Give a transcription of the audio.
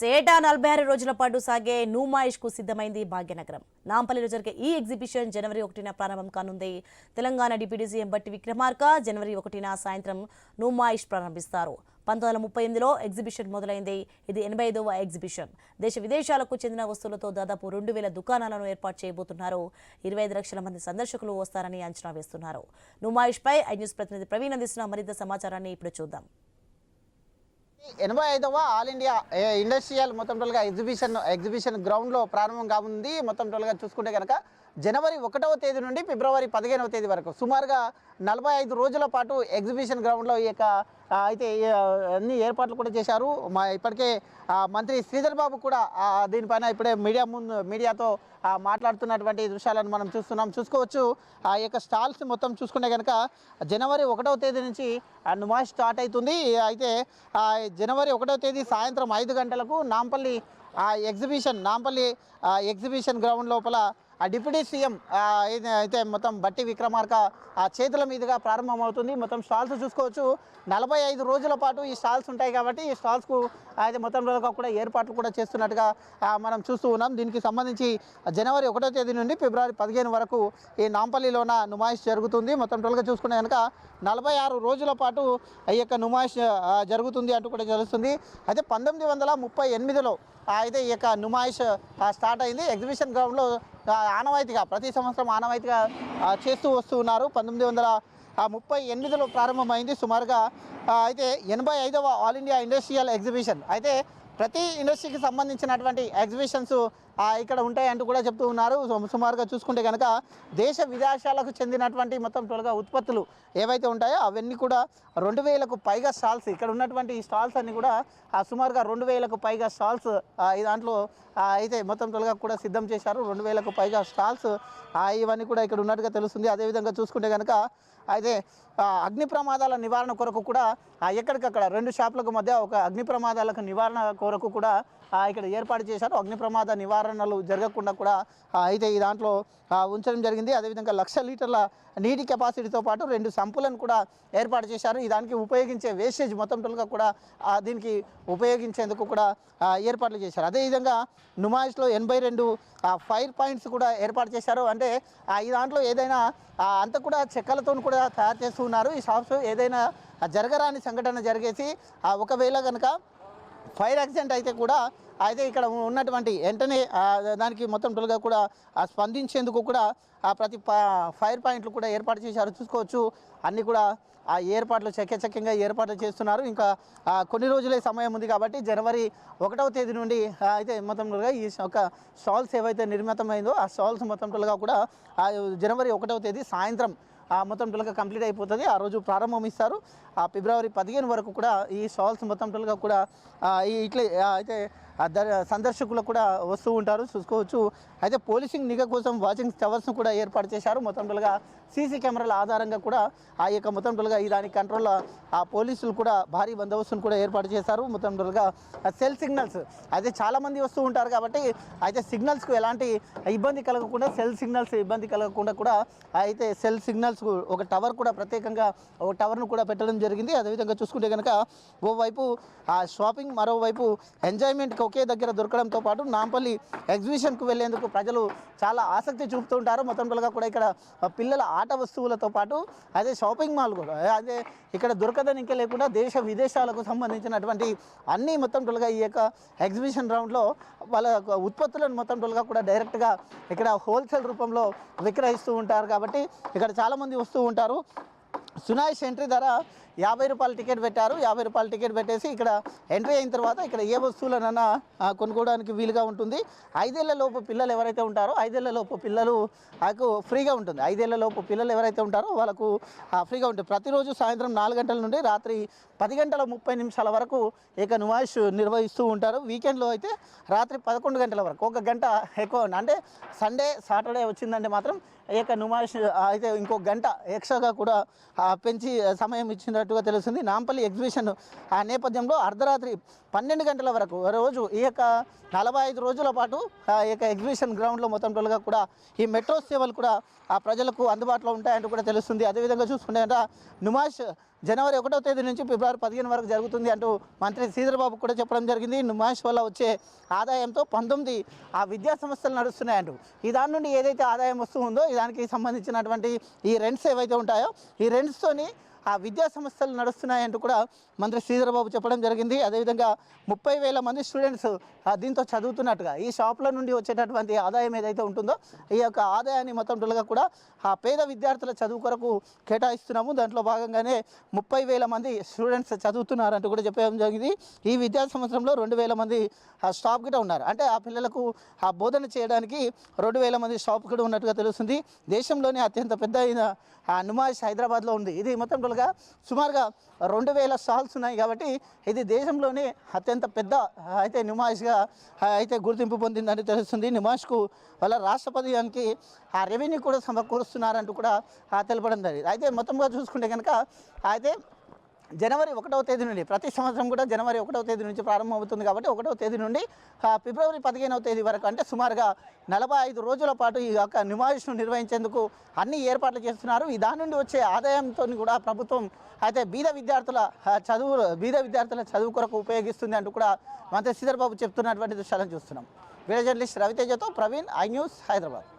ఏటా 46 రోజుల పాటు సాగే నూమాయిష్కు సిద్ధమైంది భాగ్యనగరం. నాంపల్లిలో జరిగే ఈ ఎగ్జిబిషన్ జనవరి 1న ప్రారంభం కానుంది. తెలంగాణ డిప్యూటీ సీఎం బట్టి విక్రమార్క జనవరి 1న సాయంత్రం నూమాయిష్ ప్రారంభిస్తారు. 1938లో ఎగ్జిబిషన్ మొదలైంది. ఇది 85వ ఎగ్జిబిషన్. దేశ విదేశాలకు చెందిన వస్తువులతో దాదాపు 2000 దుకాణాలను ఏర్పాటు చేయబోతున్నారు. 25 లక్షల మంది సందర్శకులు వస్తారని అంచనా వేస్తున్నారు. నూమాయిష్పై ఐ న్యూస్ ప్రతినిధి ప్రవీణ్ అందిస్తున్న మరింత సమాచారాన్ని ఇప్పుడు చూద్దాం. 85వ ఆల్ ఇండియా ఇండస్ట్రియల్ మొత్తం టోల్గా ఎగ్జిబిషన్ గ్రౌండ్లో ప్రారంభం కానుంది. మొత్తం టోల్గా చూసుకుంటే కనుక జనవరి 1వ తేదీ నుండి ఫిబ్రవరి 15వ తేదీ వరకు సుమారుగా 45 రోజుల పాటు ఎగ్జిబిషన్ గ్రౌండ్లో ఈ యొక్క అయితే అన్ని ఏర్పాట్లు కూడా చేశారు. ఇప్పటికే మంత్రి శ్రీధర్ బాబు కూడా దీనిపైన ఇప్పుడే మీడియాతో మాట్లాడుతున్నటువంటి దృశ్యాలను మనం చూసుకోవచ్చు. ఆ యొక్క స్టాల్స్ మొత్తం చూసుకుంటే కనుక జనవరి 1వ తేదీ నుంచి నుమాయిష్ స్టార్ట్ అవుతుంది. అయితే జనవరి 1వ తేదీ సాయంత్రం 5 గంటలకు నాంపల్లి ఎగ్జిబిషన్ గ్రౌండ్ లోపల డిప్యూటీ సీఎం అయితే మొత్తం బట్టి విక్రమార్క చేతుల మీదుగా ప్రారంభమవుతుంది. మొత్తం స్టాల్స్ చూసుకోవచ్చు. 45 రోజుల పాటు ఈ స్టాల్స్ ఉంటాయి కాబట్టి ఈ స్టాల్స్కు అయితే మొత్తం రోజుగా కూడా ఏర్పాట్లు కూడా చేస్తున్నట్టుగా మనం చూస్తూ ఉన్నాం. దీనికి సంబంధించి జనవరి 1వ తేదీ నుండి ఫిబ్రవరి 15 వరకు ఈ నాంపల్లిలోన నుమాయిష్ జరుగుతుంది. మొత్తం టోల్గా చూసుకునే కనుక 46 రోజుల పాటు ఈ యొక్క నుమాయిష్ జరుగుతుంది అంటూ కూడా తెలుస్తుంది. అయితే 1938లో అయితే ఈ యొక్క నుమాయిష్ స్టార్ట్ అయింది. ఎగ్జిబిషన్ గ్రౌండ్లో ఆనవాయితీగా ప్రతి సంవత్సరం ఆనవాయితీగా చేస్తూ వస్తూ ఉన్నారు. 1938లో ప్రారంభమైంది. సుమారుగా అయితే 85వ ఆల్ ఇండియా ఇండస్ట్రియల్ ఎగ్జిబిషన్. అయితే ప్రతి ఇండస్ట్రీకి సంబంధించినటువంటి ఎగ్జిబిషన్స్ ఇక్కడ ఉంటాయంటూ కూడా చెప్తూ ఉన్నారు. సుమారుగా చూసుకుంటే కనుక దేశ విదేశాలకు చెందినటువంటి మొత్తం టోల్గా ఉత్పత్తులు ఏవైతే ఉంటాయో అవన్నీ కూడా 2000కు పైగా స్టాల్స్ ఇక్కడ ఉన్నటువంటి ఈ స్టాల్స్ అన్నీ కూడా సుమారుగా 2000కు పైగా స్టాల్స్ ఈ దాంట్లో అయితే మొత్తం టోల్గా కూడా సిద్ధం చేశారు. 2000కు పైగా స్టాల్స్ ఇవన్నీ కూడా ఇక్కడ ఉన్నట్టుగా తెలుస్తుంది. అదేవిధంగా చూసుకుంటే కనుక అయితే అగ్ని ప్రమాదాల నివారణ కొరకు కూడా ఎక్కడికక్కడ 2 షాపులకు మధ్య ఒక అగ్ని ప్రమాదాలకు నివారణ కొరకు కూడా ఇక్కడ ఏర్పాటు చేశారు. అగ్ని ప్రమాద నివారణలు జరగకుండా కూడా అయితే ఈ దాంట్లో ఉంచడం జరిగింది. అదేవిధంగా 1,00,000 లీటర్ల నీటి కెపాసిటీతో పాటు 2 సంపులను కూడా ఏర్పాటు చేశారు. ఈ దానికి ఉపయోగించే వేస్టేజ్ మొత్తం టోల్గా కూడా దీనికి ఉపయోగించేందుకు కూడా ఏర్పాట్లు చేశారు. అదేవిధంగా నుమాయిష్లో 82 ఫైర్ పాయింట్స్ కూడా ఏర్పాటు చేశారు. అంటే ఈ దాంట్లో ఏదైనా అంతా కూడా చెక్కలతో కూడా తయారు చేస్తూ ఉన్నారు. ఈ షాప్స్ ఏదైనా జరగరాని సంఘటన జరిగేసి ఒకవేళ కనుక ఫైర్ యాక్సిడెంట్ అయితే కూడా అయితే ఇక్కడ ఉన్నటువంటి వెంటనే దానికి మొత్తం టోల్గా కూడా స్పందించేందుకు కూడా ప్రతి ఫైర్ పాయింట్లు కూడా ఏర్పాటు చేశారు. చూసుకోవచ్చు అన్నీ కూడా ఆ ఏర్పాట్లు చక్యంగా ఏర్పాట్లు చేస్తున్నారు. ఇంకా కొన్ని రోజులే సమయం ఉంది కాబట్టి జనవరి 1వ తేదీ నుండి అయితే మొత్తం టోల్గా ఈ ఒక స్టాల్స్ ఏవైతే నిర్మితమైందో ఆ స్టాల్స్ మొత్తం టోల్గా కూడా జనవరి 1వ తేదీ సాయంత్రం మొత్తం టోల్గా కంప్లీట్ అయిపోతుంది. ఆ రోజు ప్రారంభం ఇస్తారు. ఫిబ్రవరి 15 వరకు కూడా ఈ స్టాల్స్ మొత్తం టోల్గా కూడా ఇట్లే అయితే సందర్శకులు కూడా వస్తూ ఉంటారు. చూసుకోవచ్చు. అయితే పోలీసింగ్ నిఘా కోసం వాచింగ్ టవర్స్ను కూడా ఏర్పాటు చేశారు. మొత్తం టోల్గా సీసీ కెమెరాల ఆధారంగా కూడా ఆ యొక్క మొత్తం టోల్గా ఈ దాని కంట్రోల్ పోలీసులు కూడా భారీ బందోబస్తును కూడా ఏర్పాటు చేశారు. మొత్తం టోల్గా సెల్ సిగ్నల్స్ అయితే చాలామంది వస్తూ ఉంటారు కాబట్టి అయితే సిగ్నల్స్కు ఎలాంటి ఇబ్బంది కలగకుండా ఇబ్బంది కలగకుండా కూడా అయితే సెల్ సిగ్నల్స్ ఒక టవర్ కూడా ప్రత్యేకంగా ఒక టవర్ను కూడా పెట్టడం జరిగింది. అదేవిధంగా చూసుకుంటే కనుక ఓవైపు షాపింగ్ మరోవైపు ఎంజాయ్మెంట్కి ఒకే దగ్గర దొరకడంతో పాటు నాంపల్లి ఎగ్జిబిషన్కు వెళ్లేందుకు ప్రజలు చాలా ఆసక్తి చూపుతూ ఉంటారు. మొత్తం టోల్గా కూడా ఇక్కడ పిల్లల ఆట వస్తువులతో పాటు అదే షాపింగ్ మాల్ కూడా అదే ఇక్కడ దొరకదని ఇంకా లేకుండా దేశ విదేశాలకు సంబంధించినటువంటి అన్నీ మొత్తం టోల్గా ఈ యొక్క ఎగ్జిబిషన్ రౌండ్లో వాళ్ళ ఉత్పత్తులను మొత్తం టోల్గా కూడా డైరెక్ట్గా ఇక్కడ హోల్సేల్ రూపంలో విక్రయిస్తూ ఉంటారు. కాబట్టి ఇక్కడ చాలామంది వస్తూ ఉంటారు. సునాయిష్ ఎంట్రీ ధర 50 రూపాయల టికెట్ పెట్టారు. 50 రూపాయల టికెట్ పెట్టేసి ఇక్కడ ఎంట్రీ అయిన తర్వాత ఇక్కడ ఏ వస్తువులనైనా కొనుక్కోవడానికి వీలుగా ఉంటుంది. 5 ఏళ్లలోపు పిల్లలు ఎవరైతే ఉంటారో 5 ఏళ్లలోపు పిల్లలకు ఫ్రీగా ఉంటుంది. 5 ఏళ్లలోపు పిల్లలు ఎవరైతే ఉంటారో వాళ్ళకు ఫ్రీగా ఉంటుంది. ప్రతిరోజు సాయంత్రం 4 గంటల నుండి రాత్రి 10:30 వరకు ఇక నుమాయిష్ నిర్వహిస్తూ ఉంటారు. వీకెండ్లో అయితే రాత్రి 11 గంటల వరకు 1 గంట ఎక్కువ అంటే సండే సాటర్డే వచ్చిందంటే మాత్రం ఈ యొక్క నుమాయిష్ అయితే ఇంకో గంట ఎక్స్ట్రాగా కూడా పెంచి సమయం ఇచ్చినట్టుగా తెలుస్తుంది. నాంపల్లి ఎగ్జిబిషన్ నేపథ్యంలో అర్ధరాత్రి 12 గంటల వరకు రోజు ఈ యొక్క 45 రోజుల పాటు ఈ యొక్క ఎగ్జిబిషన్ గ్రౌండ్లో మొత్తం టోల్గా కూడా ఈ మెట్రో సేవలు కూడా ప్రజలకు అందుబాటులో ఉంటాయంటూ కూడా తెలుస్తుంది. అదేవిధంగా చూసుకుంటే నుమాయిష్ జనవరి 1వ తేదీ నుంచి ఫిబ్రవరి 15 వరకు జరుగుతుంది అంటూ మంత్రి శ్రీధర్ బాబు కూడా చెప్పడం జరిగింది. నుమాయిష్ వల్ల వచ్చే ఆదాయంతో 19 ఆ విద్యా సంస్థలు నడుస్తున్నాయంటూ ఈ దాని నుండి ఏదైతే ఆదాయం వస్తూ ఉందో దానికి సంబంధించినటువంటి ఈ రెంట్స్ ఏవైతే ఉంటాయో ఈ రెంట్స్తోని ఆ విద్యా సంస్థలు నడుస్తున్నాయంటూ కూడా మంత్రి శ్రీధర్ బాబు చెప్పడం జరిగింది. అదేవిధంగా 30,000 మంది స్టూడెంట్స్ దీంతో చదువుతున్నట్టుగా ఈ షాపుల నుండి వచ్చేటటువంటి ఆదాయం ఏదైతే ఉంటుందో ఈ యొక్క ఆదాయాన్ని మొత్తం టోటల్గా కూడా ఆ పేద విద్యార్థుల చదువు కొరకు కేటాయిస్తున్నాము. దాంట్లో భాగంగానే 30,000 మంది స్టూడెంట్స్ చదువుతున్నారంటూ కూడా చెప్పడం జరిగింది. ఈ విద్యా సంవత్సరంలో 2,000 మంది స్టాఫ్ కూడా ఉన్నారు. అంటే ఆ పిల్లలకు ఆ బోధన చేయడానికి 2,000 మంది స్టాఫ్ కూడా ఉన్నట్టుగా తెలుస్తుంది. దేశంలోనే అత్యంత పెద్ద అయిన ఆ నుమాయిష్ హైదరాబాద్లో ఉంది. ఇది మొత్తం టోటల్గా సుమారుగా 2,000 స్టాల్స్ ఉన్నాయి కాబట్టి ఇది దేశంలోనే అత్యంత పెద్ద అయితే నుమాయిష్గా అయితే గుర్తింపు పొందిందని తెలుస్తుంది. నుమాయిష్కు వాళ్ళ రాష్ట్రపతికి ఆ రెవెన్యూ కూడా సమకూరుస్తున్నారంటూ కూడా తెలపడం జరిగింది. అయితే మొత్తంగా చూసుకుంటే కనుక అయితే జనవరి 1వ తేదీ నుండి ప్రతి సంవత్సరం కూడా జనవరి 1వ తేదీ నుంచి ప్రారంభమవుతుంది కాబట్టి 1వ తేదీ నుండి ఫిబ్రవరి 15వ తేదీ వరకు అంటే సుమారుగా 45 రోజుల పాటు ఈ యొక్క నుమాయిష్ను నిర్వహించేందుకు అన్ని ఏర్పాట్లు చేస్తున్నారు. ఈ దాని నుండి వచ్చే ఆదాయంతో కూడా ప్రభుత్వం అయితే బీద విద్యార్థుల చదువు కొరకు ఉపయోగిస్తుంది అంటూ కూడా మంత్రి శ్రీధర్ బాబు చెప్తున్నటువంటి దృశ్యాలను చూస్తున్నాం. వీడియో జర్నలిస్ట్ రవితేజతో ప్రవీణ్, ఐ న్యూస్, హైదరాబాద్.